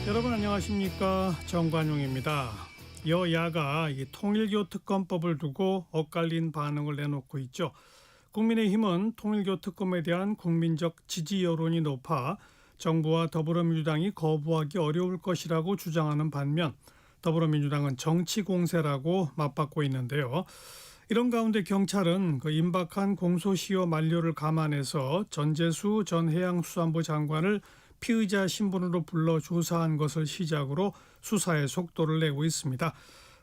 여러분 안녕하십니까, 정관용입니다. 여야가 이 통일교 특검법을 두고 엇갈린 반응을 내놓고 있죠. 국민의힘은 통일교 특검에 대한 국민적 지지 여론이 높아 정부와 더불어민주당이 거부하기 어려울 것이라고 주장하는 반면, 더불어민주당은 정치 공세라고 맞받고 있는데요. 이런 가운데 경찰은 그 임박한 공소시효 만료를 감안해서 전재수 전 해양수산부 장관을 피의자 신분으로 불러 조사한 것을 시작으로 수사에 속도를 내고 있습니다.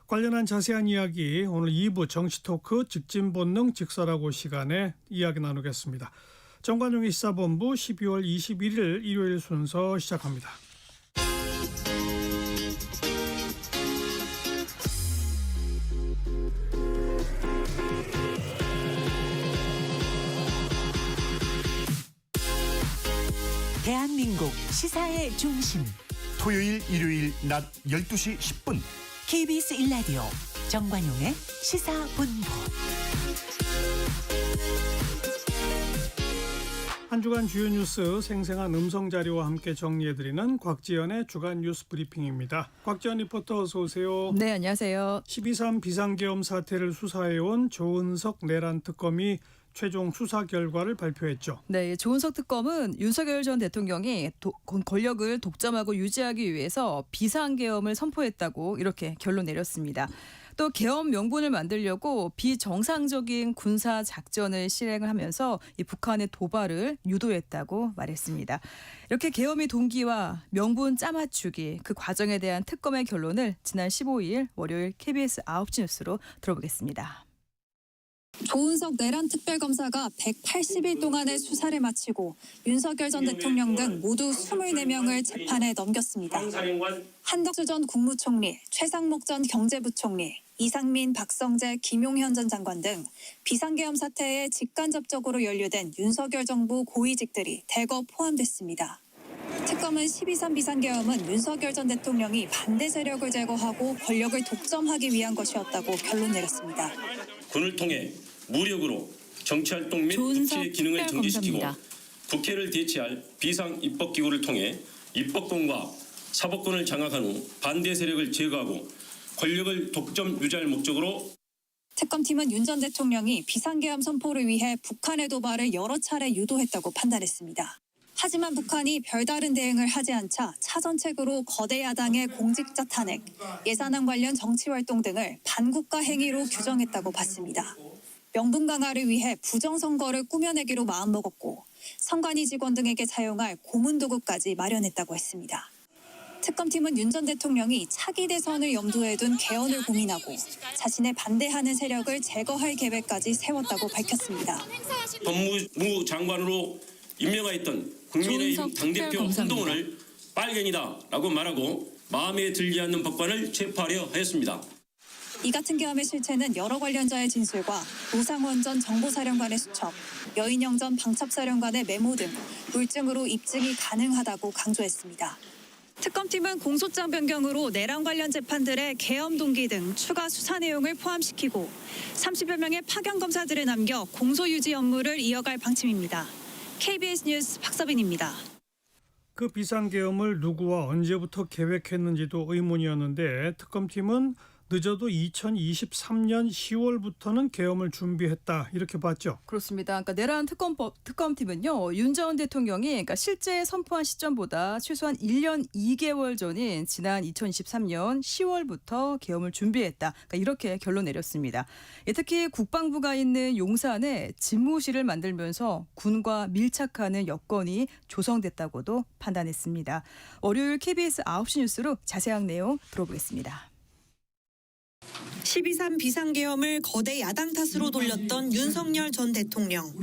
관련한 자세한 이야기 오늘 2부 정치토크 직진본능 직설하고 시간에 이야기 나누겠습니다. 정관용의 시사본부 12월 21일 일요일 순서 시작합니다. 대한민국 시사의 중심 토요일 일요일 낮 12시 10분 KBS 1라디오 정관용의 시사본부. 한 주간 주요 뉴스 생생한 음성자료와 함께 정리해드리는 곽지연의 주간 뉴스 브리핑입니다. 곽지연 리포터 어서 오세요. 네, 안녕하세요. 12.3 비상계엄 사태를 수사해온 조은석 내란 특검이 최종 수사 결과를 발표했죠. 네, 조은석 특검은 윤석열 전 대통령이 권력을 독점하고 유지하기 위해서 비상계엄을 선포했다고 이렇게 결론 내렸습니다. 또 계엄 명분을 만들려고 비정상적인 군사 작전을 실행을 하면서 이 북한의 도발을 유도했다고 말했습니다. 이렇게 계엄의 동기와 명분 짜맞추기 그 과정에 대한 특검의 결론을 지난 15일 월요일 KBS 9시 뉴스로 들어보겠습니다. 조은석 내란 특별검사가 180일 동안의 수사를 마치고 윤석열 전 대통령 등 모두 24명을 재판에 넘겼습니다. 한덕수 전 국무총리, 최상목 전 경제부총리, 이상민, 박성재, 김용현 전 장관 등 비상계엄 사태에 직간접적으로 연루된 윤석열 정부 고위직들이 대거 포함됐습니다. 특검은 12.3 비상계엄은 윤석열 전 대통령이 반대 세력을 제거하고 권력을 독점하기 위한 것이었다고 결론 내렸습니다. 군을 통해 무력으로 정치활동 및 국회의 기능을 정지시키고 국회를 대체할 비상입법기구를 통해 입법권과 사법권을 장악한 후 반대 세력을 제거하고 권력을 독점 유지할 목적으로 특검팀은 윤 전 대통령이 비상계엄 선포를 위해 북한의 도발을 여러 차례 유도했다고 판단했습니다. 하지만 북한이 별다른 대응을 하지 않자 차선책으로 거대 야당의 공직자 탄핵, 예산안 관련 정치활동 등을 반국가 행위로 규정했다고 봤습니다. 명분 강화를 위해 부정선거를 꾸며내기로 마음먹었고 선관위 직원 등에게 사용할 고문도구까지 마련했다고 했습니다. 특검팀은 윤 전 대통령이 차기 대선을 염두에 둔 개헌을 고민하고 자신의 반대하는 세력을 제거할 계획까지 세웠다고 밝혔습니다. 법무부 장관으로 임명하였던 국민의힘 당대표 한동훈을 빨갱이다라고 말하고 마음에 들지 않는 법관을 체포하려 하였습니다. 이 같은 계엄의 실체는 여러 관련자의 진술과 노상원 전 정보사령관의 수첩, 여인영 전 방첩사령관의 메모 등 물증으로 입증이 가능하다고 강조했습니다. 특검팀은 공소장 변경으로 내란 관련 재판들의 계엄 동기 등 추가 수사 내용을 포함시키고 30여 명의 파견 검사들을 남겨 공소 유지 업무를 이어갈 방침입니다. KBS 뉴스 박서빈입니다. 그 비상계엄을 누구와 언제부터 계획했는지도 의문이었는데 특검팀은 늦어도 2023년 10월부터는 계엄을 준비했다 이렇게 봤죠. 그렇습니다. 그러니까 내란 특검팀은요, 윤 전 대통령이 그러니까 실제 선포한 시점보다 최소한 1년 2개월 전인 지난 2023년 10월부터 계엄을 준비했다. 그러니까 이렇게 결론 내렸습니다. 특히 국방부가 있는 용산에 집무실을 만들면서 군과 밀착하는 여건이 조성됐다고도 판단했습니다. 월요일 KBS 9시 뉴스로 자세한 내용 들어보겠습니다. 12.3 비상계엄을 거대 야당 탓으로 돌렸던 윤석열 전 대통령.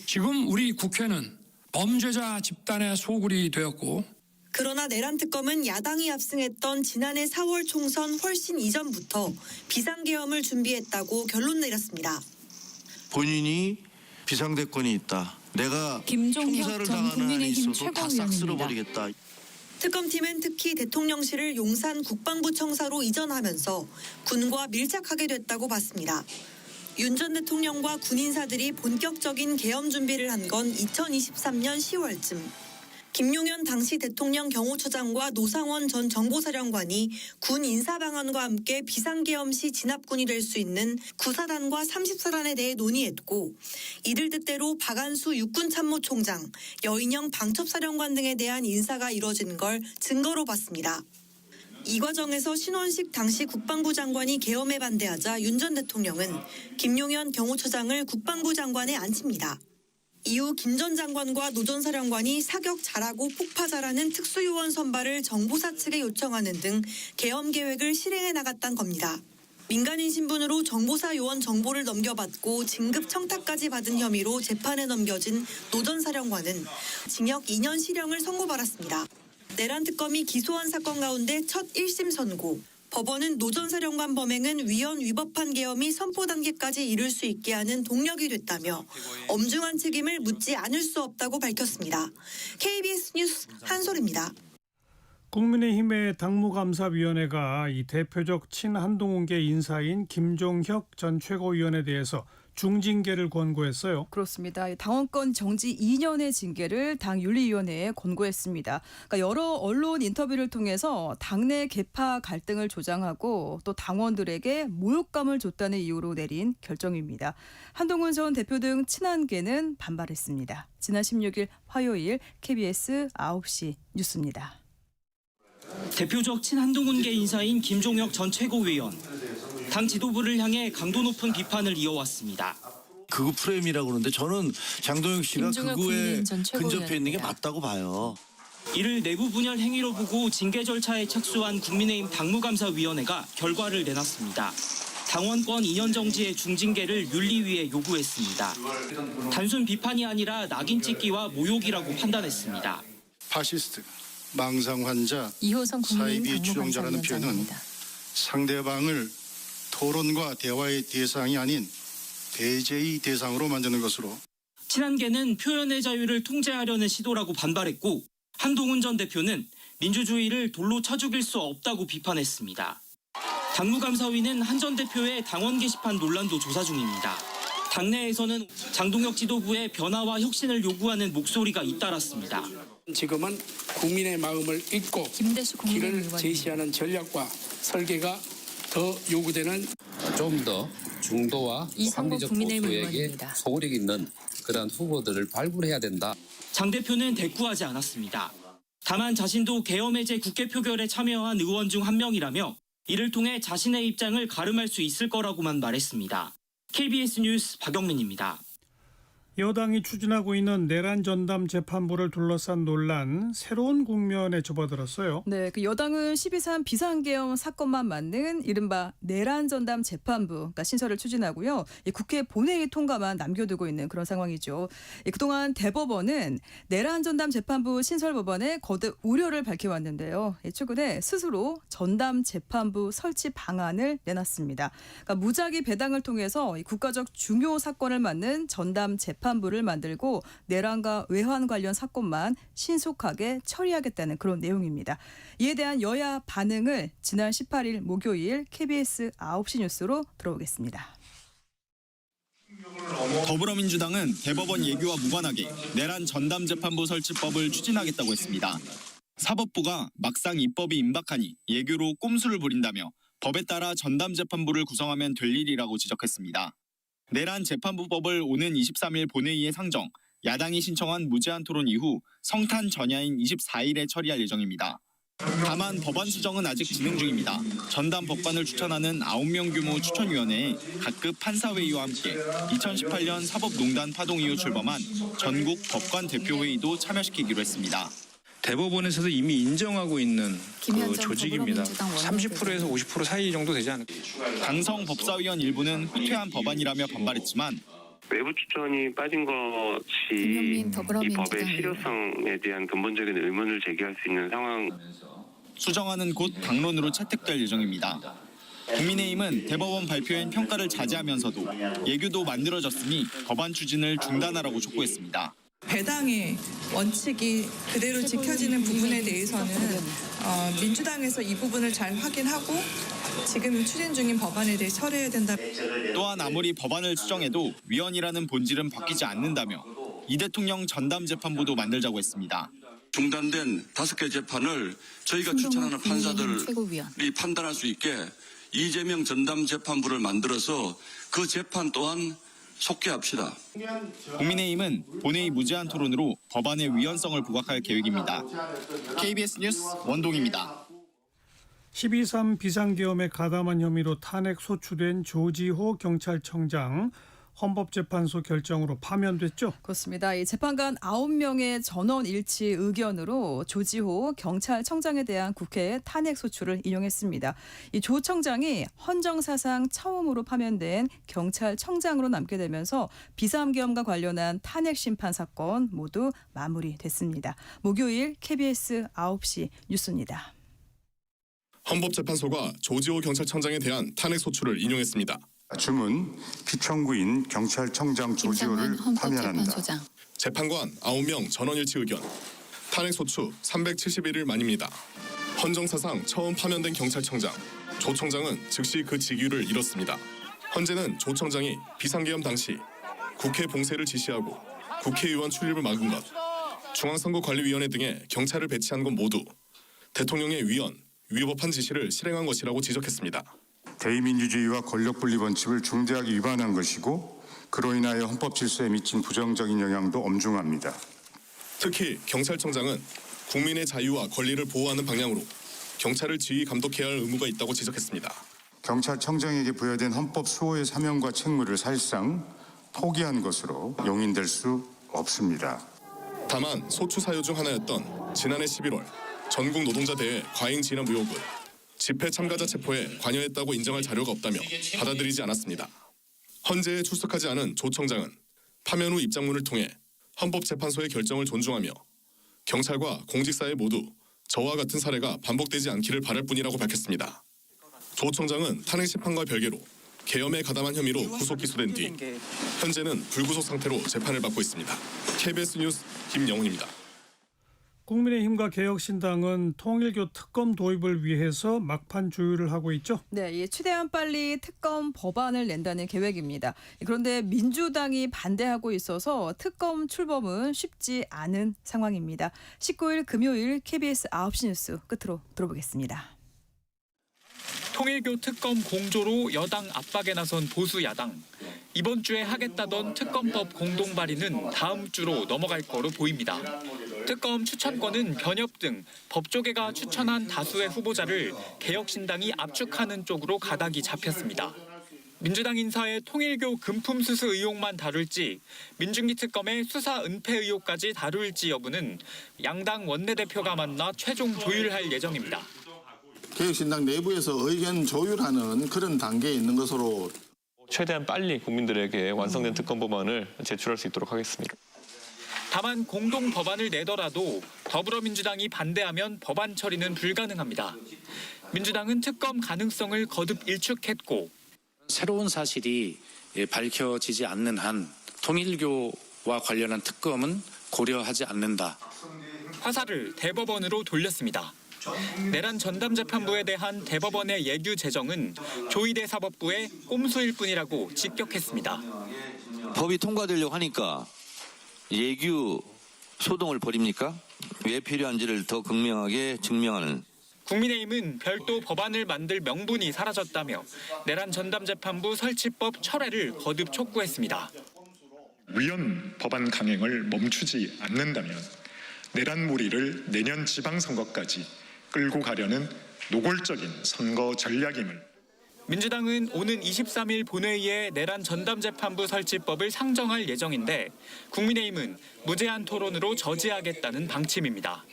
지금 우리 국회는 범죄자 집단의 소굴이 되었고 그러나 내란 특검은 야당이 압승했던 지난해 4월 총선 훨씬 이전부터 비상계엄을 준비했다고 결론 내렸습니다. 본인이 비상대권이 있다. 내가 총살을 당하는 한에 있어서 다 싹 쓸어버리겠다. 특검팀은 특히 대통령실을 용산 국방부 청사로 이전하면서 군과 밀착하게 됐다고 봤습니다. 윤 전 대통령과 군인사들이 본격적인 계엄 준비를 한 건 2023년 10월쯤. 김용현 당시 대통령 경호처장과 노상원 전 정보사령관이 군 인사방안과 함께 비상계엄 시 진압군이 될 수 있는 9사단과 30사단에 대해 논의했고 이들 뜻대로 박안수 육군참모총장, 여인영 방첩사령관 등에 대한 인사가 이뤄진 걸 증거로 봤습니다. 이 과정에서 신원식 당시 국방부 장관이 계엄에 반대하자 윤 전 대통령은 김용현 경호처장을 국방부 장관에 앉힙니다. 이후 김 전 장관과 노 전 사령관이 사격 잘하고 폭파 잘하는 특수요원 선발을 정보사 측에 요청하는 등 계엄 계획을 실행해 나갔단 겁니다. 민간인 신분으로 정보사 요원 정보를 넘겨받고 진급 청탁까지 받은 혐의로 재판에 넘겨진 노 전 사령관은 징역 2년 실형을 선고받았습니다. 내란 특검이 기소한 사건 가운데 첫 1심 선고. 법원은 노 전 사령관 범행은 위헌 위법한 계엄이 선포 단계까지 이를 수 있게 하는 동력이 됐다며 엄중한 책임을 묻지 않을 수 없다고 밝혔습니다. KBS 뉴스 한솔입니다. 국민의힘의 당무감사위원회가 이 대표적 친한동훈계 인사인 김종혁 전 최고위원에 대해서 중징계를 권고했어요. 그렇습니다. 당원권 정지 2년의 징계를 당 윤리위원회에 권고했습니다. 그러니까 여러 언론 인터뷰를 통해서 당내 계파 갈등을 조장하고 또 당원들에게 모욕감을 줬다는 이유로 내린 결정입니다. 한동훈 전 대표 등 친한계는 반발했습니다. 지난 16일 화요일 KBS 9시 뉴스입니다. 대표적 친한동훈계 인사인 김종혁 전 최고위원. 당 지도부를 향해 강도 높은 비판을 이어왔습니다. 그거 프레임이라고 그러는데 저는 장동혁 씨가 그거에 근접해 있는 게 맞다고 봐요. 이를 내부 분열 행위로 보고 징계 절차에 착수한 국민의힘 당무감사위원회가 결과를 내놨습니다. 당원권 2년 정지의 중징계를 윤리위에 요구했습니다. 단순 비판이 아니라 낙인 찍기와 모욕이라고 판단했습니다. 파시스트, 망상 환자, 사이비 추종자라는 표현은 상대방을 토론과 대화의 대상이 아닌 배제의 대상으로 만드는 것으로. 친한계는 표현의 자유를 통제하려는 시도라고 반발했고 한동훈 전 대표는 민주주의를 돌로 쳐 죽일 수 없다고 비판했습니다. 당무감사위는 한 전 대표의 당원 게시판 논란도 조사 중입니다. 당내에서는 장동혁 지도부의 변화와 혁신을 요구하는 목소리가 잇따랐습니다. 지금은 국민의 마음을 잊고 길을 제시하는 전략과 설계가 더 요구되는 좀 더 중도와 합리적 보수에게 소구력 있는 그런 후보들을 발굴해야 된다. 장 대표는 대꾸하지 않았습니다. 다만 자신도 계엄 해제 국회 표결에 참여한 의원 중 한 명이라며 이를 통해 자신의 입장을 가름할 수 있을 거라고만 말했습니다. KBS 뉴스 박영민입니다. 여당이 추진하고 있는 내란 전담 재판부를 둘러싼 논란, 새로운 국면에 접어들었어요. 네, 그 여당은 12.3 비상계엄 사건만 맞는 이른바 내란 전담 재판부, 그러니까 신설을 추진하고요. 국회 본회의 통과만 남겨두고 있는 그런 상황이죠. 그동안 대법원은 내란 전담 재판부 신설 법안에 거듭 우려를 밝혀왔는데요. 최근에 스스로 전담 재판부 설치 방안을 내놨습니다. 그러니까 무작위 배당을 통해서 국가적 중요 사건을 맡는 전담 재판부를 만들고 내란과 외환 관련 사건만 신속하게 처리하겠다는 그런 내용입니다. 이에 대한 여야 반응을 지난 18일 목요일 KBS 9시 뉴스로 들어오겠습니다. 더불어민주당은 대법원 예규와 무관하게 내란 전담재판부 설치법을 추진하겠다고 했습니다. 사법부가 막상 입법이 임박하니 예규로 꼼수를 부린다며 법에 따라 전담재판부를 구성하면 될 일이라고 지적했습니다. 내란 재판부법을 오는 23일 본회의에 상정, 야당이 신청한 무제한 토론 이후 성탄 전야인 24일에 처리할 예정입니다. 다만 법안 수정은 아직 진행 중입니다. 전담 법관을 추천하는 9명 규모 추천위원회에 각급 판사회의와 함께 2018년 사법농단 파동 이후 출범한 전국 법관 대표회의도 참여시키기로 했습니다. 대법원에서도 이미 인정하고 있는 그 조직입니다. 30%에서 50% 사이 정도 되지 않을까. 강성 법사위원 일부는 후퇴한 법안이라며 반발했지만 외부 추천이 빠진 것이 이 법의 실효성에 대한 근본적인 의문을 제기할 수 있는 상황. 수정안은 곧 당론으로 채택될 예정입니다. 국민의힘은 대법원 발표엔 평가를 자제하면서도 예규도 만들어졌으니 법안 추진을 중단하라고 촉구했습니다. 배당의 원칙이 그대로 지켜지는 부분에 대해서는 민주당에서 이 부분을 잘 확인하고 지금 추진 중인 법안에 대해 처리해야 된다. 또한 아무리 법안을 수정해도 위헌이라는 본질은 바뀌지 않는다며 이 대통령 전담재판부도 만들자고 했습니다. 중단된 5개 재판을 저희가 추천하는 판사들이 판단할 수 있게 이재명 전담 재판부를 만들어서 그 재판 또한 속개합시다. 국민의힘은 본회의 무제한 토론으로 법안의 위헌성을 부각할 계획입니다. KBS 뉴스 원동입니다. 12.3 비상계엄에 가담한 혐의로 탄핵 소추된 조지호 경찰청장 헌법재판소 결정으로 파면됐죠? 그렇습니다. 이 재판관 9명의 전원 일치 의견으로 조지호 경찰청장에 대한 국회 탄핵 소추를 인용했습니다. 이 조 청장이 헌정사상 처음으로 파면된 경찰청장으로 남게 되면서 비상계엄과 관련한 탄핵 심판 사건 모두 마무리됐습니다. 목요일 KBS 9시 뉴스입니다. 헌법재판소가 조지호 경찰청장에 대한 탄핵 소추를 인용했습니다. 주문 피청구인 경찰청장 조지호를 파면한다. 재판관 9명 전원일치 의견. 탄핵 소추 371일 만입니다. 헌정사상 처음 파면된 경찰청장. 조 청장은 즉시 그 직위를 잃었습니다. 헌재는 조 청장이 비상계엄 당시 국회 봉쇄를 지시하고 국회의원 출입을 막은 것, 중앙선거관리위원회 등에 경찰을 배치한 것 모두 대통령의 위법한 지시를 실행한 것이라고 지적했습니다. 대의민주주의와 권력분리 원칙을 중대하게 위반한 것이고 그로 인하여 헌법 질서에 미친 부정적인 영향도 엄중합니다. 특히 경찰청장은 국민의 자유와 권리를 보호하는 방향으로 경찰을 지휘 감독해야 할 의무가 있다고 지적했습니다. 경찰청장에게 부여된 헌법 수호의 사명과 책무를 사실상 포기한 것으로 용인될 수 없습니다. 다만 소추 사유 중 하나였던 지난해 11월 전국 노동자 대회 과잉 진압 의혹은 집회 참가자 체포에 관여했다고 인정할 자료가 없다며 받아들이지 않았습니다. 헌재에 출석하지 않은 조 청장은 파면 후 입장문을 통해 헌법재판소의 결정을 존중하며 경찰과 공직사회 모두 저와 같은 사례가 반복되지 않기를 바랄 뿐이라고 밝혔습니다. 조 청장은 탄핵 심판과 별개로 계엄에 가담한 혐의로 구속 기소된 뒤 현재는 불구속 상태로 재판을 받고 있습니다. KBS 뉴스 김영훈입니다. 국민의힘과 개혁신당은 통일교 특검 도입을 위해서 막판 조율을 하고 있죠. 네, 최대한 빨리 특검 법안을 낸다는 계획입니다. 그런데 민주당이 반대하고 있어서 특검 출범은 쉽지 않은 상황입니다. 19일 금요일 KBS 9시 뉴스 끝으로 들어보겠습니다. 통일교 특검 공조로 여당 압박에 나선 보수 야당. 이번 주에 하겠다던 특검법 공동 발의는 다음 주로 넘어갈 거로 보입니다. 특검 추천권은 변협 등 법조계가 추천한 다수의 후보자를 개혁신당이 압축하는 쪽으로 가닥이 잡혔습니다. 민주당 인사의 통일교 금품 수수 의혹만 다룰지 민중기 특검의 수사 은폐 의혹까지 다룰지 여부는 양당 원내대표가 만나 최종 조율할 예정입니다. 개혁신당 내부에서 의견 조율하는 그런 단계에 있는 것으로 최대한 빨리 국민들에게 완성된 특검 법안을 제출할 수 있도록 하겠습니다. 다만 공동 법안을 내더라도 더불어민주당이 반대하면 법안 처리는 불가능합니다. 민주당은 특검 가능성을 거듭 일축했고 새로운 사실이 밝혀지지 않는 한 통일교와 관련한 특검은 고려하지 않는다. 화살을 대법원으로 돌렸습니다. 내란 전담재판부에 대한 대법원의 예규 제정은 조희대 사법부의 꼼수일 뿐이라고 직격했습니다. 법이 통과되려고 하니까 예규 소동을 벌입니까? 왜 필요한지를 더 극명하게 증명하는. 국민의힘은 별도 법안을 만들 명분이 사라졌다며 내란 전담재판부 설치법 철회를 거듭 촉구했습니다. 위헌 법안 강행을 멈추지 않는다면 내란몰이를 내년 지방선거까지 끌고 가려는 노골적인 선거 전략임을. 민주당은 오는 23일 본회의에 내란 전담재판부 설치법을 상정할 예정인데 국민의힘은 무제한 토론으로 저지하겠다는 방침입니다.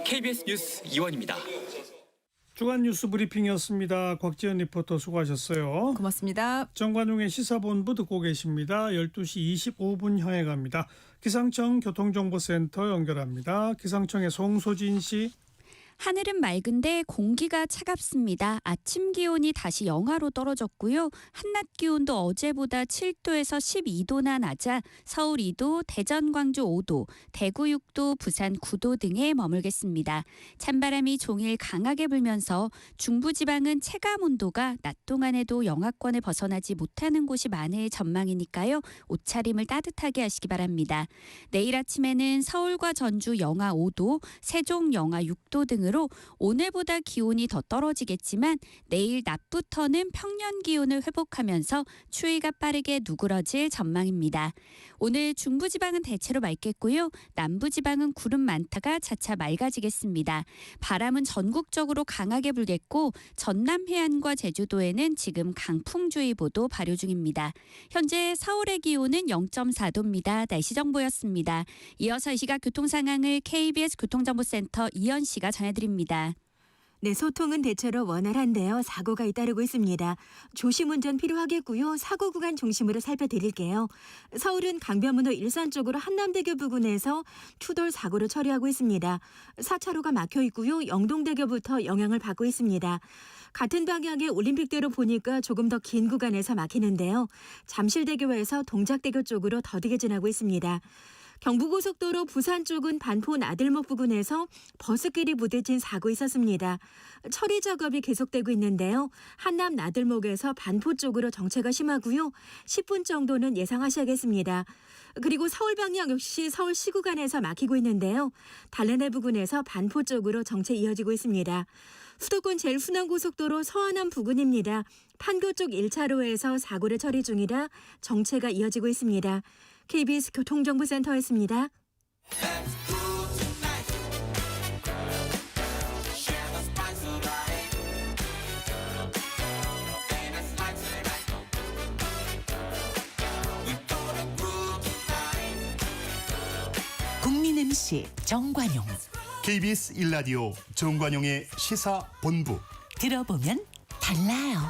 KBS 뉴스 이원입니다. 주간 뉴스 브리핑이었습니다. 곽지연 리포터 수고하셨어요. 고맙습니다. 정관용의 시사본부 듣고 계십니다. 12시 25분 향해 갑니다. 기상청 교통정보센터 연결합니다. 기상청의 송소진 씨. 하늘은 맑은데 공기가 차갑습니다. 아침 기온이 다시 영하로 떨어졌고요. 한낮 기온도 어제보다 7도에서 12도나 낮아 서울 2도, 대전, 광주 5도, 대구 6도, 부산 9도 등에 머물겠습니다. 찬바람이 종일 강하게 불면서 중부지방은 체감 온도가 낮 동안에도 영하권을 벗어나지 못하는 곳이 많을 전망이니까요. 옷차림을 따뜻하게 하시기 바랍니다. 내일 아침에는 서울과 전주 영하 5도, 세종 영하 6도 등으로 오늘보다 기온이 더 떨어지겠지만 내일 낮부터는 평년 기온을 회복하면서 추위가 빠르게 누그러질 전망입니다. 오늘 중부지방은 대체로 맑겠고요. 남부지방은 구름 많다가 차차 맑아지겠습니다. 바람은 전국적으로 강하게 불겠고 전남 해안과 제주도에는 지금 강풍주의보도 발효 중입니다. 현재 서울의 기온은 0.4도입니다. 날씨 정보였습니다. 이어서 이 시각 교통 상황을 KBS 교통정보센터 이현 씨가 전해드립니다. 네, 소통은 대체로 원활한데요. 사고가 잇따르고 있습니다. 조심 운전 필요하겠고요. 사고 구간 중심으로 살펴드릴게요. 서울은 강변북로 일산 쪽으로 한남대교 부근에서 추돌 사고를 처리하고 있습니다. 4차로가 막혀 있고요. 영동대교부터 영향을 받고 있습니다. 같은 방향의 올림픽대로 보니까 조금 더 긴 구간에서 막히는데요. 잠실대교에서 동작대교 쪽으로 더디게 지나고 있습니다. 경부고속도로 부산 쪽은 반포 나들목 부근에서 버스끼리 부딪힌 사고 있었습니다. 처리 작업이 계속되고 있는데요. 한남 나들목에서 반포 쪽으로 정체가 심하고요. 10분 정도는 예상하셔야겠습니다. 그리고 서울 방향 역시 서울시 구간에서 막히고 있는데요. 달래내 부근에서 반포 쪽으로 정체 이어지고 있습니다. 수도권 제일순환고속도로 서안암 부근입니다. 판교 쪽 1차로에서 사고를 처리 중이라 정체가 이어지고 있습니다. KBS 교통정보센터였습니다. 국민 MC 정관용. KBS 1라디오 정관용의 시사본부. 들어보면 달라요.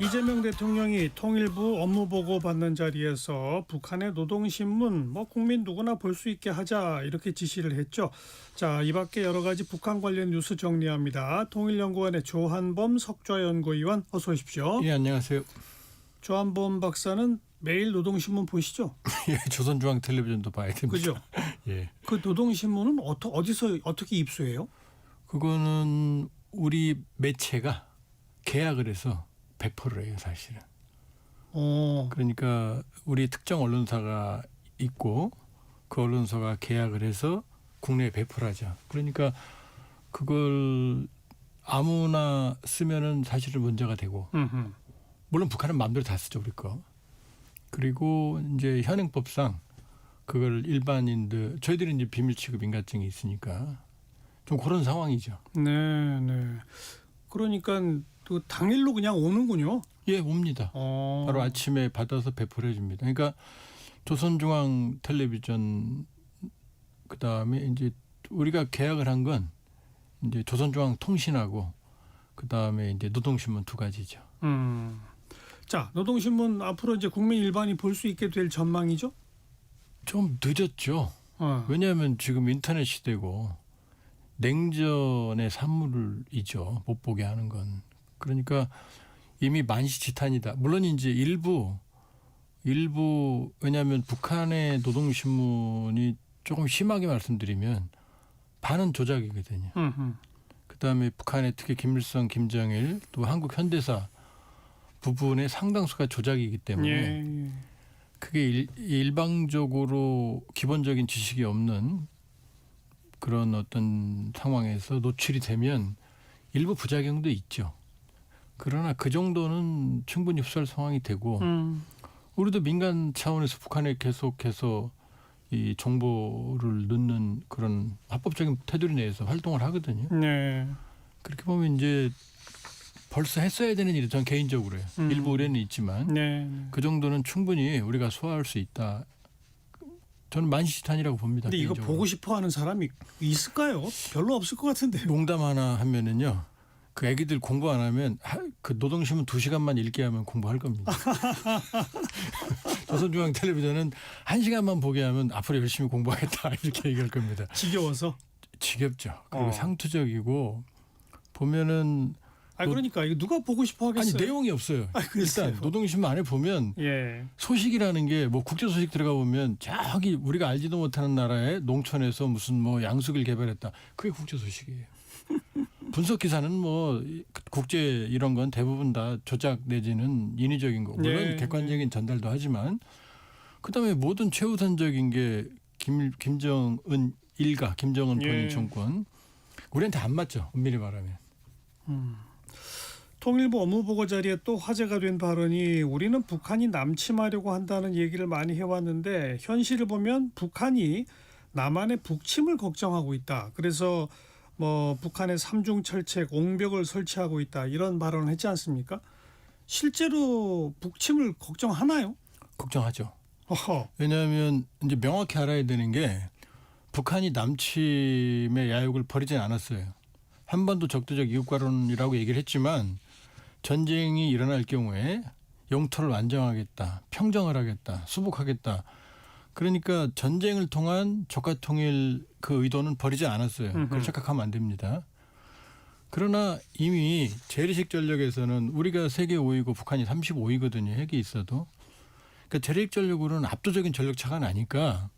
이재명 대통령이 통일부 업무보고 받는 자리에서 북한의 노동신문 국민 누구나 볼 수 있게 하자 이렇게 지시를 했죠. 자, 이 밖에 여러 가지 북한 관련 뉴스 정리합니다. 통일연구원의 조한범 석좌연구위원 어서 오십시오. 예, 안녕하세요. 조한범 박사는 매일 노동신문 보시죠? 예, 조선중앙텔레비전도 봐야 됩니다. 그죠? 예. 그 노동신문은 어디서 어떻게 입수해요? 그거는 우리 매체가 계약을 해서 배포를 해요, 사실은. 그러니까 우리 특정 언론사가 있고 그 언론사가 계약을 해서 국내에 배포를 하죠. 그러니까 그걸 아무나 쓰면은 사실은 문제가 되고, 물론 북한은 마음대로 다 쓰죠, 우리 거. 그리고 이제 현행법상 그걸 일반인들, 저희들은 이제 비밀 취급 인가증이 있으니까 좀 그런 상황이죠. 네, 네. 그러니까 또 당일로 그냥 오는군요. 예, 옵니다. 바로 아침에 받아서 배포를 해줍니다. 그러니까 조선중앙텔레비전 그다음에 이제 우리가 계약을 한 건 이제 조선중앙통신하고 그다음에 이제 노동신문 두 가지죠. 자, 노동신문 앞으로 이제 국민 일반이 볼 수 있게 될 전망이죠? 좀 늦었죠. 왜냐하면 지금 인터넷 시대고 냉전의 산물이죠. 못 보게 하는 건. 그러니까 이미 만시지탄이다. 물론 이제 일부 왜냐하면 북한의 노동신문이 조금 심하게 말씀드리면 반은 조작이거든요. 그다음에 북한의 특히 김일성, 김정일 또 한국 현대사 부분의 상당수가 조작이기 때문에 그게 일방적으로 기본적인 지식이 없는 그런 어떤 상황에서 노출이 되면 일부 부작용도 있죠. 그러나 그 정도는 충분히 흡수할 상황이 되고 우리도 민간 차원에서 북한에 계속해서 이 정보를 넣는 그런 합법적인 테두리 내에서 활동을 하거든요. 네. 그렇게 보면 이제 벌써 했어야 되는 일이 저는 개인적으로요. 일부 의뢰는 있지만 그 정도는 충분히 우리가 소화할 수 있다. 저는 만시지탄이라고 봅니다. 근데 개인적으로. 이거 보고 싶어 하는 사람이 있을까요? 별로 없을 것 같은데. 농담 하나 하면은요. 그 애기들 공부 안 하면 그 노동신문 2시간만 읽게 하면 공부할 겁니다. 조선중앙 텔레비전은 1시간만 보게 하면 앞으로 열심히 공부하겠다 이렇게 얘기할 겁니다. 지겨워서? 지겹죠. 그리고 상투적이고 보면은 그러니까 이거 누가 보고 싶어 하겠어요? 아니 내용이 없어요. 일단 노동신문 안에 보면 소식이라는 게 뭐 국제 소식 들어가 보면 저기 우리가 알지도 못하는 나라의 농촌에서 무슨 뭐 양수기를 개발했다. 그게 국제 소식이에요. 분석 기사는 뭐 국제 이런 건 대부분 다 조작 내지는 인위적인 거. 물론 객관적인 전달도 하지만 그다음에 모든 최우선적인 게 김정은 일가, 김정은 본인 정권. 우리한테 안 맞죠. 엄밀히 말하면. 통일부 업무보고 자리에 또 화제가 된 발언이 우리는 북한이 남침하려고 한다는 얘기를 많이 해왔는데 현실을 보면 북한이 남한의 북침을 걱정하고 있다. 그래서 뭐 북한의 삼중철책, 옹벽을 설치하고 있다. 이런 발언을 했지 않습니까? 실제로 북침을 걱정하나요? 걱정하죠. 왜냐하면 이제 명확히 알아야 되는 게 북한이 남침의 야욕을 버리진 않았어요. 한반도 적대적 이웃과론이라고 얘기를 했지만 전쟁이 일어날 경우에 영토를 완정하겠다, 평정을 하겠다, 수복하겠다. 그러니까 전쟁을 통한 적화 통일 그 의도는 버리지 않았어요. 그걸 착각하면 안 됩니다. 그러나 이미 재래식 전력에서는 우리가 세계 5위고 북한이 35위거든요. 핵이 있어도. 그러니까 재래식 전력으로는 압도적인 전력 차가 나니까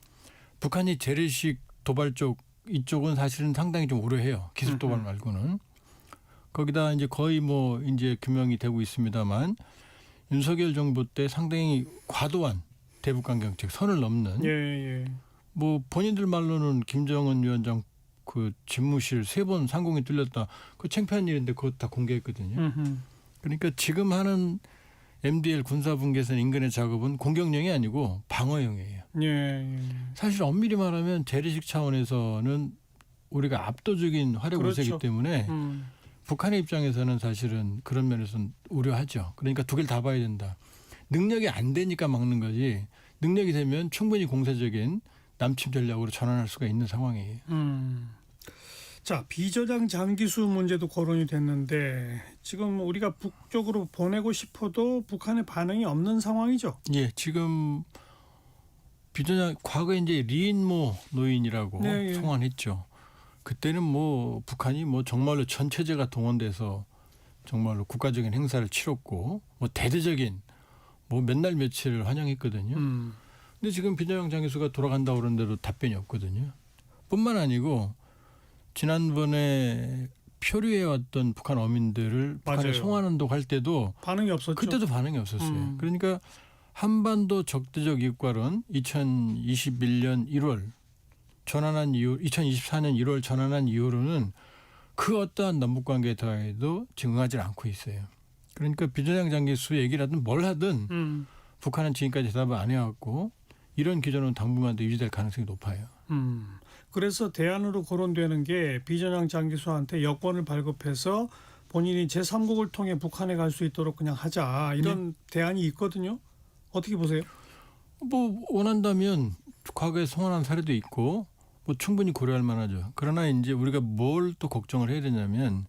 북한이 재래식 도발 쪽 이쪽은 사실은 상당히 좀 오래해요. 기술 도발 말고는. 거기다 이제 거의 뭐 이제 규명이 되고 있습니다만 윤석열 정부 때 상당히 과도한 대북관 정책 선을 넘는 뭐 본인들 말로는 김정은 위원장 그 집무실 3번 상공이 뚫렸다. 그 창피한 일인데 그거 다 공개했거든요. 그러니까 지금 하는 MDL 군사분계선 인근의 작업은 공격용이 아니고 방어용이에요. 사실 엄밀히 말하면 재래식 차원에서는 우리가 압도적인 화력 우세이기 때문에 북한의 입장에서는 사실은 그런 면에서는 우려하죠. 그러니까 두 개를 다 봐야 된다. 능력이 안 되니까 막는 거지. 능력이 되면 충분히 공세적인 남침 전략으로 전환할 수가 있는 상황이에요. 자, 비저장 장기수 문제도 거론이 됐는데 지금 우리가 북쪽으로 보내고 싶어도 북한의 반응이 없는 상황이죠. 예, 지금 비저장 과거에 이제 리인모 노인이라고 송환했죠. 그때는 뭐 북한이 뭐 정말로 전체제가 동원돼서 정말로 국가적인 행사를 치렀고 뭐 대대적인 뭐 몇 날 며칠을 환영했거든요. 근데 지금 비저장 장기수가 돌아간다고 그러는데도 답변이 없거든요. 뿐만 아니고 지난번에 표류해왔던 북한 어민들을 북한에 송환한다고 할 때도 반응이 없었죠. 그때도 반응이 없었어요. 그러니까 한반도 적대적 이익과론 2021년 1월 전환한 이후 2024년 1월 전환한 이후로는 그 어떠한 남북관계 대화에도 지금 응하지 않고 있어요. 그러니까 비저장 장기수 얘기를 하든 뭘 하든 북한은 지금까지 대답을 안 해왔고 이런 기조는 당분간 더 유지될 가능성이 높아요. 그래서 대안으로 거론되는 게 비저장 장기수한테 여권을 발급해서 본인이 제3국을 통해 북한에 갈 수 있도록 그냥 하자 이런 대안이 있거든요. 어떻게 보세요? 뭐 원한다면 과거에 송환한 사례도 있고 뭐 충분히 고려할 만하죠. 그러나 이제 우리가 뭘 또 걱정을 해야 되냐면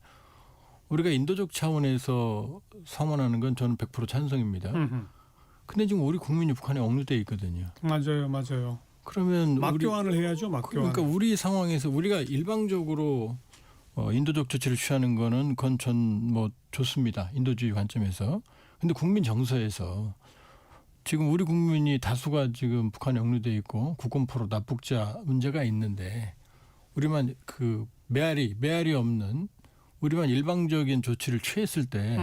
우리가 인도적 차원에서 송환하는 건 저는 100% 찬성입니다. 근데 지금 우리 국민이 북한에 억류돼 있거든요. 맞아요. 그러면 맞교환을 해야죠. 맞교환. 그러니까 우리 상황에서 우리가 일방적으로 인도적 조치를 취하는 거는 그건 전 뭐 좋습니다. 인도주의 관점에서. 근데 국민 정서에서 지금 우리 국민이 다수가 지금 북한에 억류돼 있고 국권포로 납북자 문제가 있는데 우리만 그 메아리 없는 우리만 일방적인 조치를 취했을 때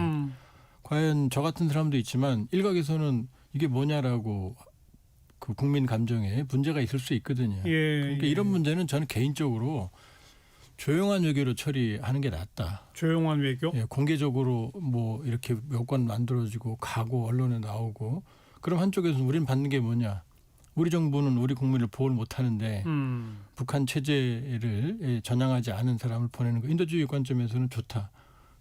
과연 저 같은 사람도 있지만 일각에서는 이게 뭐냐라고 그 국민 감정에 문제가 있을 수 있거든요. 그러니까 이런 문제는 저는 개인적으로 조용한 외교로 처리하는 게 낫다. 조용한 외교? 예, 공개적으로 뭐 이렇게 여권 만들어지고 가고 언론에 나오고 그럼 한쪽에서는 우리는 받는 게 뭐냐. 우리 정부는 우리 국민을 보호를 못하는데 북한 체제를 전향하지 않은 사람을 보내는 거 인도주의 관점에서는 좋다.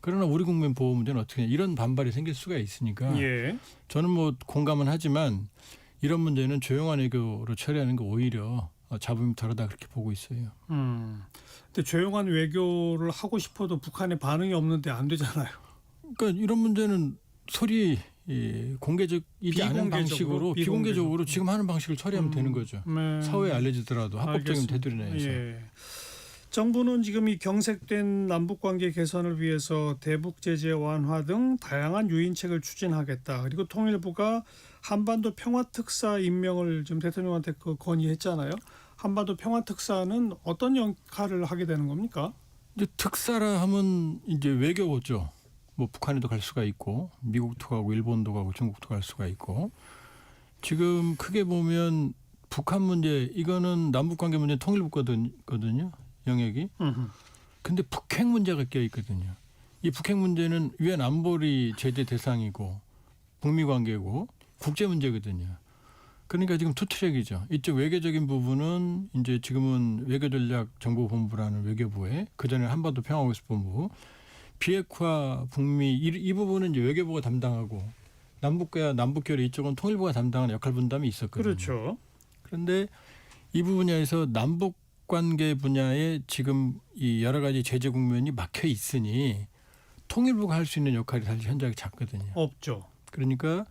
그러나 우리 국민 보호 문제는 어떻게 하냐. 이런 반발이 생길 수가 있으니까 저는 뭐 공감은 하지만 이런 문제는 조용한 외교로 처리하는 게 오히려 잡음이 덜하다 그렇게 보고 있어요. 근데 조용한 외교를 하고 싶어도 북한의 반응이 없는데 안 되잖아요. 그러니까 이런 문제는 소리 이 공개적이지 않은 방식으로 비공개적으로 지금 하는 방식을 처리하면 되는 거죠. 네. 사후에 알려지더라도 합법적인 알겠습니다. 테두리 내에서. 예. 정부는 지금 이 경색된 남북관계 개선을 위해서 대북 제재 완화 등 다양한 유인책을 추진하겠다. 그리고 통일부가 한반도 평화특사 임명을 지금 대통령한테 건의했잖아요. 한반도 평화특사는 어떤 역할을 하게 되는 겁니까? 이제 특사라 하면 이제 외교죠. 뭐 북한에도 갈 수가 있고 미국도 가고 일본도 가고 중국도 갈 수가 있고 지금 크게 보면 북한 문제 이거는 남북관계 문제 통일부거든요. 영역이. 근데 북핵 문제가 껴 있거든요. 이 북핵 문제는 유엔 안보리 제재 대상이고 북미 관계고 국제 문제거든요. 그러니까 지금 투트랙이죠. 이쪽 외교적인 부분은 이제 지금은 외교전략정보본부라는 외교부에 그전에 한반도 평화고시본부 비핵화 북미 이 부분은 이제 외교부가 담당하고 남북결의 이쪽은 통일부가 담당하는 역할 분담이 있었거든요. 그렇죠. 그런데 이 분야에서 남북 관계 분야에 지금 이 여러 가지 제재 국면이 막혀 있으니 통일부가 할 수 있는 역할이 사실 현저하게 작거든요. 없죠. 그러니까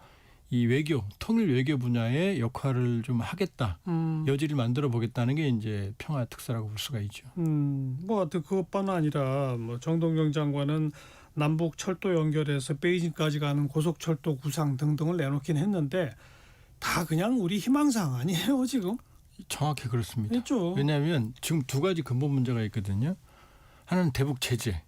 이 외교, 통일 외교 분야의 역할을 좀 하겠다. 여지를 만들어 보겠다는 게 이제 평화 특사라고 볼 수가 있죠. 뭐 하여튼 그것뿐 아니라 뭐 정동영 장관은 남북 철도 연결해서 베이징까지 가는 고속철도 구상 등등을 내놓긴 했는데 다 그냥 우리 희망사항 아니에요 지금? 정확히 그렇습니다. 그렇죠. 왜냐하면 지금 두 가지 근본 문제가 있거든요. 하나는 대북 제재.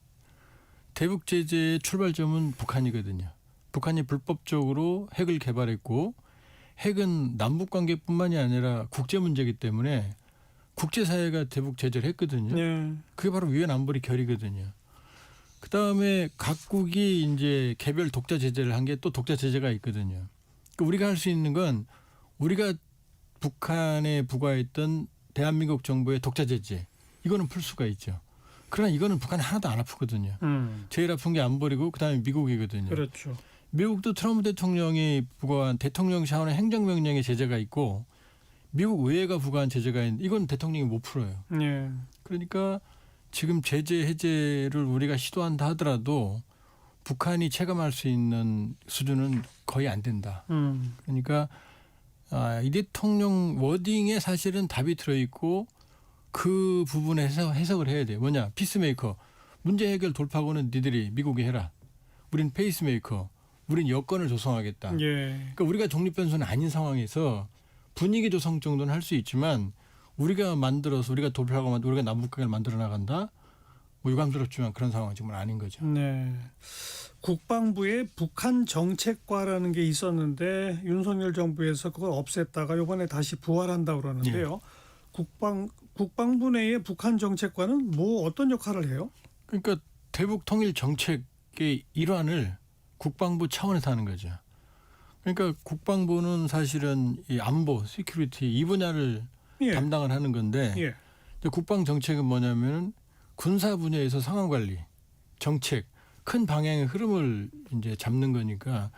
대북 제재의 출발점은 북한이거든요. 북한이 불법적으로 핵을 개발했고 핵은 남북 관계뿐만이 아니라 국제 문제이기 때문에 국제사회가 대북 제재를 했거든요. 네. 그게 바로 유엔 안보리 결의거든요. 그다음에 각국이 이제 개별 독자 제재를 한 게 또 독자 제재가 있거든요. 그러니까 우리가 할 수 있는 건 우리가 북한에 부과했던 대한민국 정부의 독자 제재 이거는 풀 수가 있죠. 그러나 이거는 북한이 하나도 안 아프거든요. 제일 아픈 게 안보리고 그다음에 미국이거든요. 그렇죠. 미국도 트럼프 대통령이 부과한 대통령 차원의 행정명령의 제재가 있고 미국 의회가 부과한 제재가 있는데 이건 대통령이 못 풀어요. 네. 그러니까 지금 제재 해제를 우리가 시도한다 하더라도 북한이 체감할 수 있는 수준은 거의 안 된다. 그러니까 이 대통령 워딩에 사실은 답이 들어있고 그 부분에서 해석을 해야 돼요. 뭐냐? 피스메이커. 문제 해결 돌파구는 니들이 미국이 해라. 우린 페이스메이커. 우린 여건을 조성하겠다. 예. 그러니까 우리가 독립변수는 아닌 상황에서 분위기 조성 정도는 할 수 있지만 우리가 만들어서 우리가 돌파하고 우리가 남북관계를 만들어 나간다. 뭐 유감스럽지만 그런 상황은 정말 아닌 거죠. 네. 국방부에 북한 정책과라는 게 있었는데 윤석열 정부에서 그걸 없앴다가 이번에 다시 부활한다고 그러는데요. 국방부 내의 북한 정책과는 뭐 어떤 역할을 해요? 그러니까 대북 통일 정책의 일환을 국방부 차원에서 하는 거죠. 그러니까 국방부는 사실은 이 안보, 시큐리티 이 분야를 담당을 하는 건데 국방 정책은 뭐냐면은 군사 분야에서 상황 관리, 정책, 큰 방향의 흐름을 이제 잡는 거니까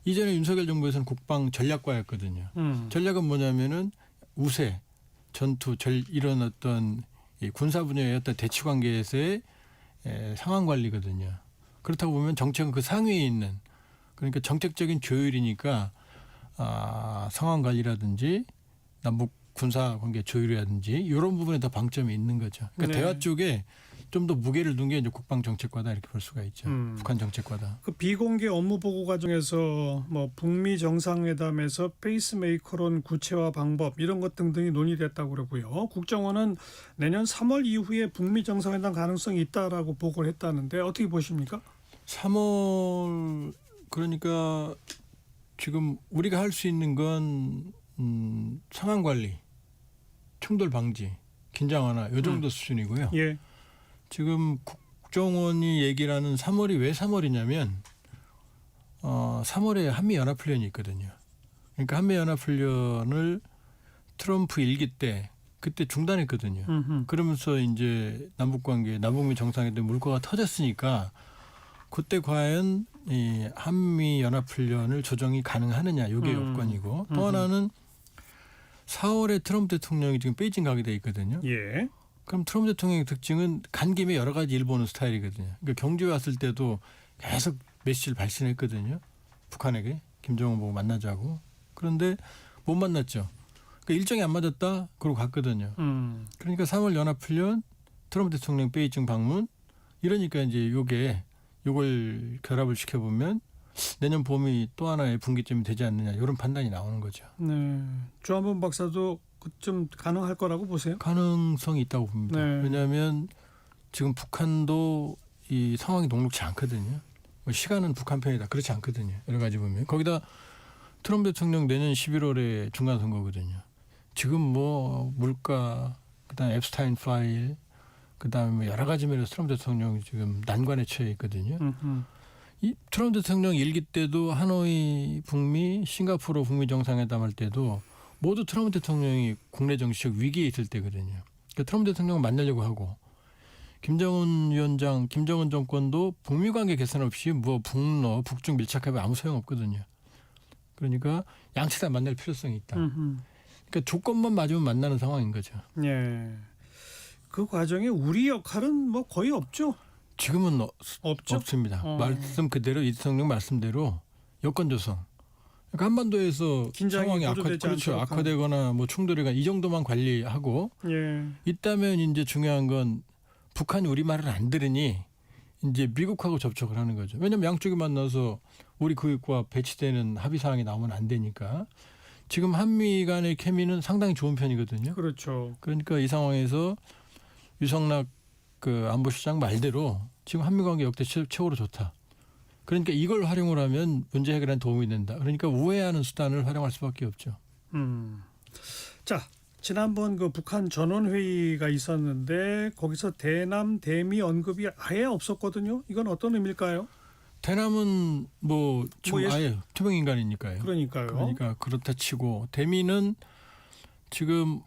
이전에 윤석열 정부에서는 국방 전략과였거든요. 전략은 뭐냐면은 우세, 전투, 이런 어떤 이 군사 분야의 어떤 대치 관계에서의 상황 관리거든요. 그렇다고 보면 정책은 그 상위에 있는 그러니까 정책적인 조율이니까 상황 관리라든지 남북 군사 관계 조율이라든지 이런 부분에 더 방점이 있는 거죠. 그러니까 대화 쪽에 좀 더 무게를 둔 게 이제 국방 정책과다 이렇게 볼 수가 있죠. 북한 정책과다. 그 비공개 업무 보고 과정에서 뭐 북미 정상회담에서 페이스메이커론 구체화 방법 이런 것 등등이 논의됐다고 그러고요. 국정원은 내년 3월 이후에 북미 정상회담 가능성이 있다라고 보고를 했다는데 어떻게 보십니까? 3월 그러니까 지금 우리가 할 수 있는 건 상황 관리, 충돌 방지, 긴장 완화 이 정도 수준이고요. 예. 지금 국정원이 얘기를 하는 3월이 왜 3월이냐면 3월에 한미연합훈련이 있거든요. 그러니까 한미연합훈련을 트럼프 일기 때 그때 중단했거든요. 그러면서 이제 남북관계, 남북미 정상회담 물꼬가 터졌으니까 그때 과연 이 한미연합훈련을 조정이 가능하느냐 이게 여건이고 또 하나는 4월에 트럼프 대통령이 지금 베이징 가게 돼 있거든요. 예. 그럼 트럼프 대통령의 특징은 간 김에 여러 가지 일 보는 스타일이거든요. 그러니까 경주에 왔을 때도 계속 메시지를 발신했거든요. 북한에게 김정은 보고 만나자고. 그런데 못 만났죠. 그러니까 일정이 안 맞았다. 그러고 갔거든요. 그러니까 3월 연합훈련, 트럼프 대통령 베이징 방문 이러니까 이제 요걸 결합을 시켜보면 내년 봄이 또 하나의 분기점이 되지 않느냐 이런 판단이 나오는 거죠. 네. 조한범 박사도 그쯤 가능할 거라고 보세요? 가능성이 있다고 봅니다. 네. 왜냐하면 지금 북한도 이 상황이 녹록지 않거든요. 시간은 북한 편이다. 그렇지 않거든요. 여러 가지 보면. 거기다 트럼프 대통령 내년 11월에 중간 선거거든요. 지금 뭐 물가, 그다음에 앱스타인 파일, 그다음에 뭐 여러 가지 면에서 트럼프 대통령이 지금 난관에 처해 있거든요. 이 트럼프 대통령 일기 때도 하노이 북미, 싱가포르 북미 정상회담 할 때도 모두 트럼프 대통령이 국내 정치적 위기에 있을 때거든요. 그러니까 트럼프 대통령을 만나려고 하고 김정은 위원장, 김정은 정권도 북미 관계 개선 없이 뭐 북러, 북중 밀착협의 아무 소용 없거든요. 그러니까 양측 다 만날 필요성이 있다. 그러니까 조건만 맞으면 만나는 상황인 거죠. 예. 그 과정에 우리 역할은 뭐 거의 없죠. 지금은 없죠? 없습니다. 말씀 그대로 이 대통령 말씀대로 여건 조성. 그러니까 한반도에서 상황이 악화되거나 뭐 충돌이가 이 정도만 관리하고 예. 있다면 이제 중요한 건 북한이 우리 말을 안 들으니 이제 미국하고 접촉을 하는 거죠. 왜냐하면 양쪽이 만나서 우리 교육과 배치되는 합의 사항이 나오면 안 되니까. 지금 한미 간의 케미는 상당히 좋은 편이거든요. 그렇죠. 그러니까 이 상황에서 유성락 그 안보실장 말대로 지금 한미 관계 역대 최고로 좋다. 그러니까 이걸 활용을 하면 문제 해결에 도움이 된다. 그러니까 우회하는 수단을 활용할 수밖에 없죠. 자, 지난번 그 북한 전원회의가 있었는데 거기서 대남 대미 언급이 아예 없었거든요. 이건 어떤 의미일까요? 대남은 뭐 지금 아예 투명 인간이니까요. 그러니까요. 그러니까 그렇다 치고 대미는 지금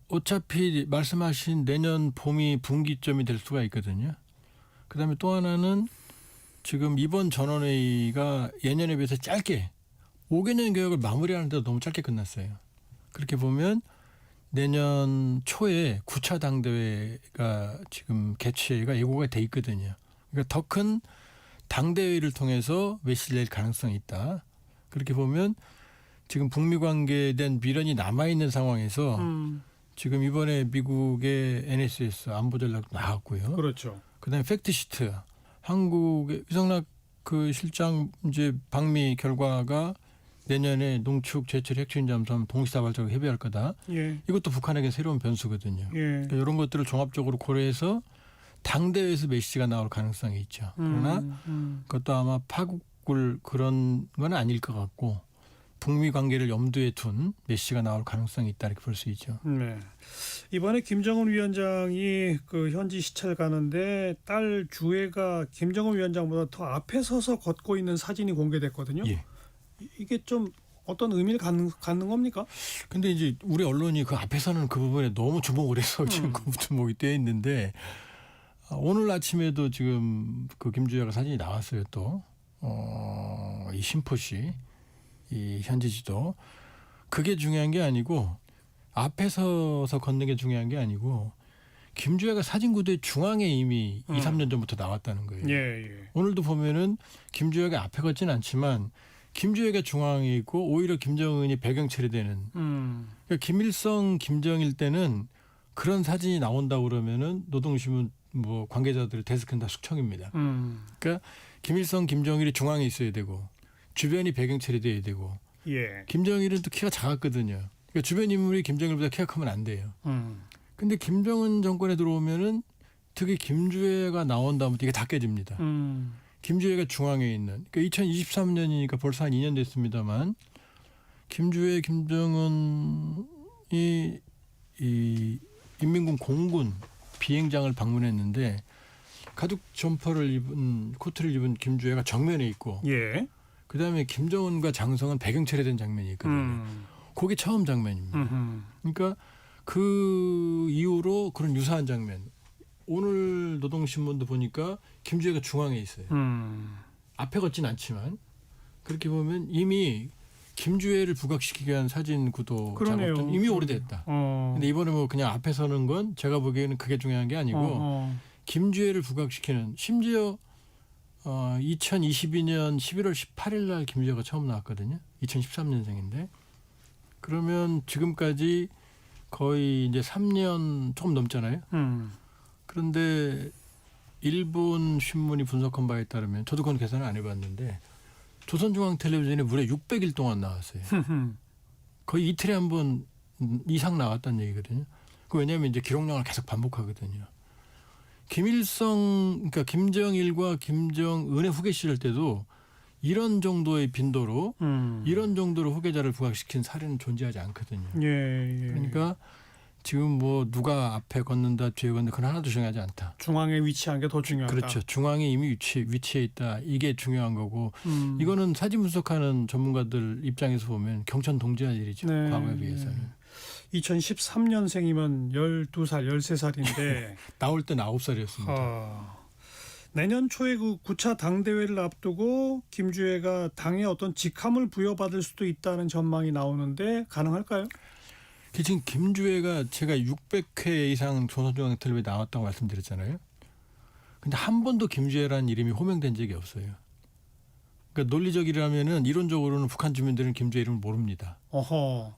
어차피 말씀하신 내년 봄이 분기점이 될 수가 있거든요. 그다음에 또 하나는 지금 이번 전원회의가 예년에 비해서 짧게 5개년 계획을 마무리하는데도 너무 짧게 끝났어요. 그렇게 보면 내년 초에 9차 당대회가 지금 개최가 예고가 돼 있거든요. 그러니까 더 큰 당대회를 통해서 메시지를 낼 가능성이 있다. 그렇게 보면 지금 북미 관계에 대한 미련이 남아있는 상황에서 지금 이번에 미국의 NSS 안보전략 나왔고요. 그렇죠. 그다음에 팩트시트 한국의 유성락 그 실장 이제 방미 결과가 내년에 농축 제철 핵심 잠수함 동시다발적으로 해비할 거다. 예. 이것도 북한에게 새로운 변수거든요. 예. 그러니까 이런 것들을 종합적으로 고려해서 당대회에서 메시지가 나올 가능성이 있죠. 그러나 그것도 아마 파국을 그런 건 아닐 것 같고 북미 관계를 염두에 둔 메시지가 나올 가능성이 있다 이렇게 볼 수 있죠. 네. 이번에 김정은 위원장이 그 현지 시찰 가는데 딸 주애가 김정은 위원장보다 더 앞에 서서 걷고 있는 사진이 공개됐거든요. 예. 이게 좀 어떤 의미를 갖는 겁니까? 근데 이제 우리 언론이 그 앞에서는 그 부분에 너무 주목을 해서 지금 주목이 되어 있는데 오늘 아침에도 지금 그 김주애가 사진이 나왔어요 또. 이 심포시 이 현지 지도. 그게 중요한 게 아니고 앞에 서서 걷는 게 중요한 게 아니고 김주애가 사진 구도의 중앙에 이미 2, 3년 전부터 나왔다는 거예요. 예. 오늘도 보면은 김주애가 앞에 걷지는 않지만 김주애가 중앙에 있고 오히려 김정은이 배경 처리되는. 그러니까 김일성, 김정일 때는 그런 사진이 나온다고 그러면은 노동신문 뭐 관계자들 데스크는 다 숙청입니다. 그러니까 김일성, 김정일이 중앙에 있어야 되고 주변이 배경 처리돼야 되고. 예. 김정일은 또 키가 작았거든요. 그러니까 주변 인물이 김정일보다 키가 크면 안 돼요. 근데 김정은 정권에 들어오면은 특히 김주애가 나온 다음부터 이게 다 깨집니다. 김주애가 중앙에 있는. 그러니까 2023년이니까 벌써 한 2년 됐습니다만 김주애, 김정은이 이 인민군 공군 비행장을 방문했는데 가죽 점퍼를 입은 코트를 입은 김주애가 정면에 있고 예. 그다음에 김정은과 장성은 배경 처리된 장면이 있거든요. 그게 처음 장면입니다. 그러니까 그 이후로 그런 유사한 장면. 오늘 노동신문도 보니까 김주애가 중앙에 있어요. 앞에 걷진 않지만 그렇게 보면 이미 김주애를 부각시키기 위한 사진 구도 작업은 이미 오래됐다. 근데 이번에 뭐 그냥 앞에 서는 건 제가 보기에는 그게 중요한 게 아니고 김주애를 부각시키는 심지어 2022년 11월 18일 날 김주혜가 처음 나왔거든요. 2013년생인데 그러면 지금까지 거의 이제 3년 조금 넘잖아요. 그런데 일본 신문이 분석한 바에 따르면 저도 그건 계산을 안 해봤는데 조선중앙텔레비전에 무려 600일 동안 나왔어요. 거의 이틀에 한 번 이상 나왔다는 얘기거든요. 그 왜냐하면 이제 기록량을 계속 반복하거든요. 그러니까 김정일과 김정은의 후계 시절 때도 이런 정도의 빈도로 이런 정도로 후계자를 부각시킨 사례는 존재하지 않거든요. 예. 그러니까 지금 뭐 누가 앞에 걷는다 뒤에 걷는다 그건 하나도 중요하지 않다. 중앙에 위치한 게 더 중요하다. 그렇죠. 중앙에 이미 위치해 있다. 이게 중요한 거고 이거는 사진 분석하는 전문가들 입장에서 보면 경천 동지할 일이죠. 네. 과거에 비해서는. 2013년생이면 12살, 13살인데 나올 때는 9살이었습니다. 내년 초에 그 9차 당대회를 앞두고 김주혜가 당에 어떤 직함을 부여받을 수도 있다는 전망이 나오는데 가능할까요? 지금 김주혜가 제가 600회 이상 조선중앙텔레비에 나왔다고 말씀드렸잖아요. 근데 한 번도 김주혜라는 이름이 호명된 적이 없어요. 그러니까 논리적이라면은 이론적으로는 북한 주민들은 김주혜 이름을 모릅니다.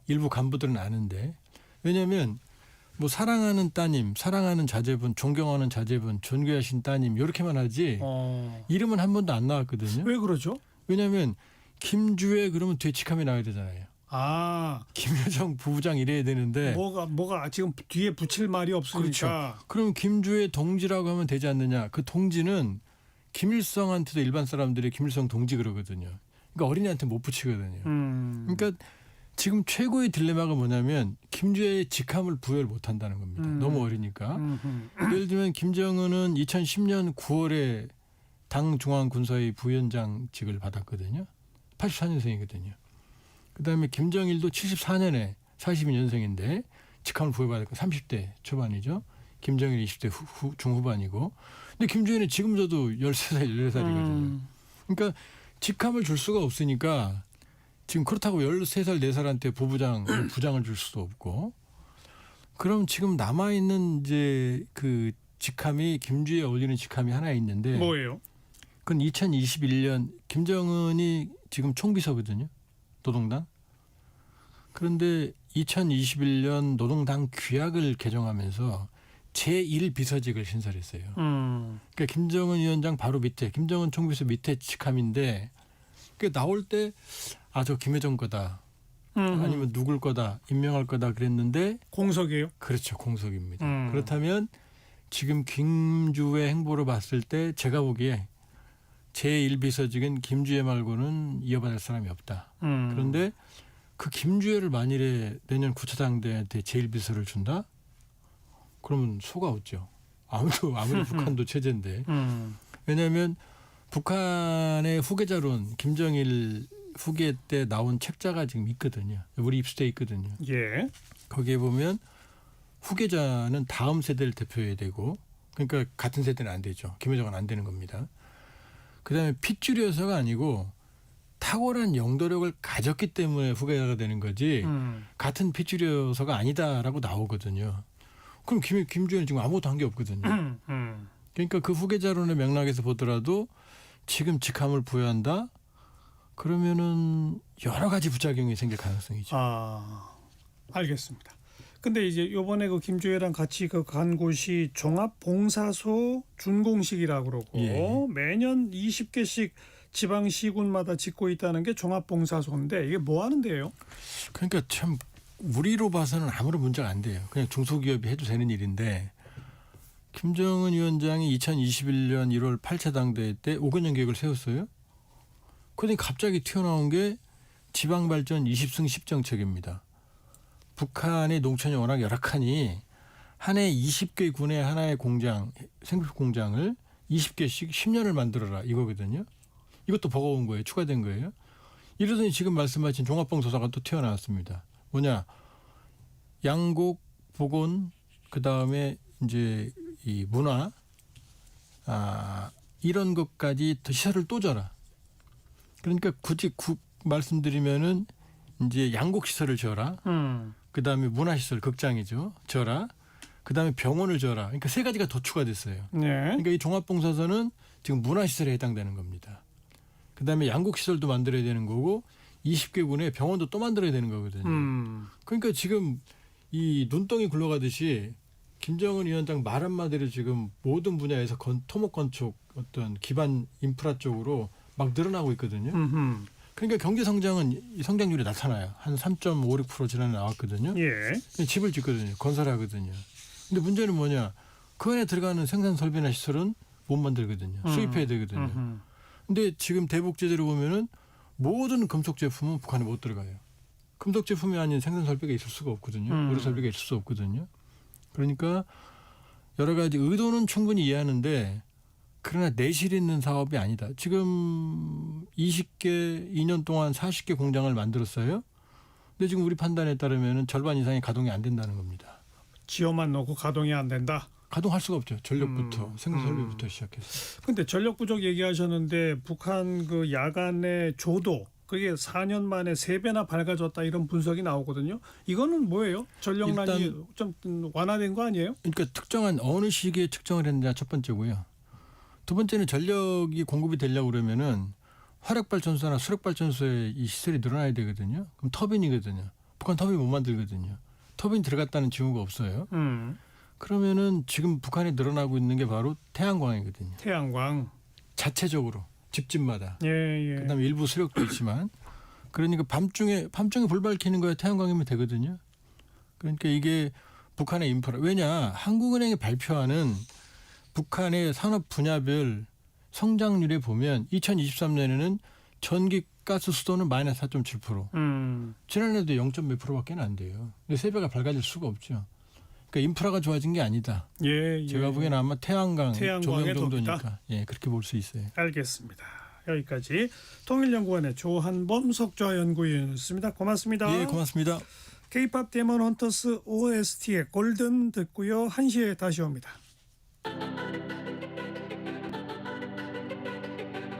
일부 간부들은 아는데 왜냐하면 뭐 사랑하는 따님, 사랑하는 자제분, 존경하는 자제분, 존귀하신 따님 이렇게만 하지 이름은 한 번도 안 나왔거든요. 왜 그러죠? 왜냐하면 김주혜 그러면 뒤에 직함이 나와야 되잖아요. 김여정 부부장 이래야 되는데 뭐가 지금 뒤에 붙일 말이 없으니까. 그렇죠. 그럼 김주혜 동지라고 하면 되지 않느냐. 그 동지는 김일성한테도 일반 사람들이 김일성 동지 그러거든요. 그러니까 어린이한테 못 붙이거든요. 그러니까 지금 최고의 딜레마가 뭐냐면 김주혜의 직함을 부여를 못한다는 겁니다. 너무 어리니까. 예를 들면 김정은은 2010년 9월에 당 중앙군사위 부위원장직을 받았거든요. 84년생이거든요. 그다음에 김정일도 74년에 42년생인데 직함을 부여받았고 30대 초반이죠. 김정일 20대 중후반이고. 근데 김주혜는 지금서도 13살, 14살이거든요. 그러니까 직함을 줄 수가 없으니까 지금 그렇다고 13살, 4살한테 부장을 줄 수도 없고. 그럼 지금 남아있는 이제 그 직함이 김주혜에 어울리는 직함이 하나 있는데. 뭐예요? 그건 2021년 김정은이 지금 총비서거든요. 노동당. 그런데 2021년 노동당 규약을 개정하면서 제1비서직을 신설했어요. 그러니까 김정은 위원장 바로 밑에 김정은 총비서 밑에 직함인데 나올 때 저 김여정 거다. 아니면 누굴 거다. 임명할 거다 그랬는데 공석이에요? 그렇죠. 공석입니다. 그렇다면 지금 김주혜 행보를 봤을 때 제가 보기에 제1비서직은 김주혜 말고는 이어받을 사람이 없다. 그런데 그 김주혜를 만일에 내년 9차 당대한테 제1비서를 준다? 그러면 소가 없죠. 아무리 북한도 체제인데. 왜냐하면 북한의 후계자론 김정일 후계 때 나온 책자가 지금 있거든요. 우리 입수돼 있거든요. 예. 거기에 보면 후계자는 다음 세대를 대표해야 되고 그러니까 같은 세대는 안 되죠. 김여정은 안 되는 겁니다. 그다음에 핏줄여서가 아니고 탁월한 영도력을 가졌기 때문에 후계자가 되는 거지 같은 핏줄여서가 아니다라고 나오거든요. 그럼 김주혜는 지금 아무것도 한 게 없거든요. 그러니까 그 후계자론의 맥락에서 보더라도 지금 직함을 부여한다? 그러면은 여러 가지 부작용이 생길 가능성이죠. 알겠습니다. 근데 이제 이번에 그 김주혜랑 같이 간 곳이 종합봉사소 준공식이라고 그러고 매년 20개씩 지방 시군마다 짓고 있다는 게 종합봉사소인데 이게 뭐 하는 데예요? 그러니까 참 우리로 봐서는 아무런 문제가 안 돼요. 그냥 중소기업이 해도 되는 일인데 김정은 위원장이 2021년 1월 8차 당대회 때 5개년 계획을 세웠어요. 그런데 갑자기 튀어나온 게 지방발전 20승 10정책입니다. 북한의 농촌이 워낙 열악하니 한 해 20개 군의 하나의 공장, 생필품 공장을 20개씩 10년을 만들어라 이거거든요. 이것도 버거운 거예요. 추가된 거예요. 이러더니 지금 말씀하신 종합봉사소가 또 튀어나왔습니다. 뭐냐? 양곡, 보건, 그 다음에 이제 이 문화, 이런 것까지 더 시설을 또 줘라. 그러니까 굳이 말씀드리면은 이제 양곡 시설을 줘라. 그 다음에 문화 시설, 극장이죠. 줘라. 그다음에 병원을 져라. 그러니까 세 가지가 더 추가됐어요. 네. 그러니까 이 종합봉사소는 지금 문화시설에 해당되는 겁니다. 그다음에 양국시설도 만들어야 되는 거고 20개 군에 병원도 또 만들어야 되는 거거든요. 그러니까 지금 이 눈덩이 굴러가듯이 김정은 위원장 말 한마디로 지금 모든 분야에서 토목 건축 어떤 기반 인프라 쪽으로 막 늘어나고 있거든요. 그러니까 경제 성장은 이 성장률이 나타나요. 한 3.56% 지난해 나왔거든요. 예. 집을 짓거든요. 건설하거든요. 근데 문제는 뭐냐? 그 안에 들어가는 생산 설비나 시설은 못 만들거든요. 수입해야 되거든요. 근데 지금 대북 제재를 보면은 모든 금속 제품은 북한에 못 들어가요. 금속 제품이 아닌 생산 설비가 있을 수가 없거든요. 의료 설비가 있을 수 없거든요. 그러니까 여러 가지 의도는 충분히 이해하는데 그러나 내실 있는 사업이 아니다. 지금 20개 2년 동안 40개 공장을 만들었어요. 근데 지금 우리 판단에 따르면 절반 이상이 가동이 안 된다는 겁니다. 지어만 놓고 가동이 안 된다. 가동할 수가 없죠. 전력부터 생산 설비부터 시작해서. 근데 전력 부족 얘기하셨는데 북한 그 야간의 조도 그게 4년 만에 3배나 밝아졌다 이런 분석이 나오거든요. 이거는 뭐예요? 전력난이 좀 완화된 거 아니에요? 그러니까 특정한 어느 시기에 측정을 했느냐 첫 번째고요. 두 번째는 전력이 공급이 되려고 그러면은 화력발전소나 수력발전소에 이 시설이 늘어나야 되거든요. 그럼 터빈이거든요. 북한 터빈 못 만들거든요. 터빈 들어갔다는 징후가 없어요. 그러면은 지금 북한에 늘어나고 있는 게 바로 태양광이거든요. 태양광. 자체적으로 집집마다. 예. 그다음에 일부 수력도 있지만 그러니까 밤중에 불 밝히는 거에 태양광이면 되거든요. 그러니까 이게 북한의 인프라. 왜냐 한국은행이 발표하는 북한의 산업 분야별 성장률에 보면 2023년에는 전기 가스 수도는 마이너스 4.7%. 지난해도 0.몇 %밖에 안 돼요. 근데 3배가 밝아질 수가 없죠. 그러니까 인프라가 좋아진 게 아니다. 예. 제가 보기에는 아마 태양광 조명 정도니까 덕이다. 예, 그렇게 볼 수 있어요. 알겠습니다. 여기까지 통일연구원의 조한범 석좌연구위원이었습니다. 고맙습니다. 예, 고맙습니다. K-팝 데몬 헌터스 OST의 골든 듣고요. 1시에 다시 옵니다.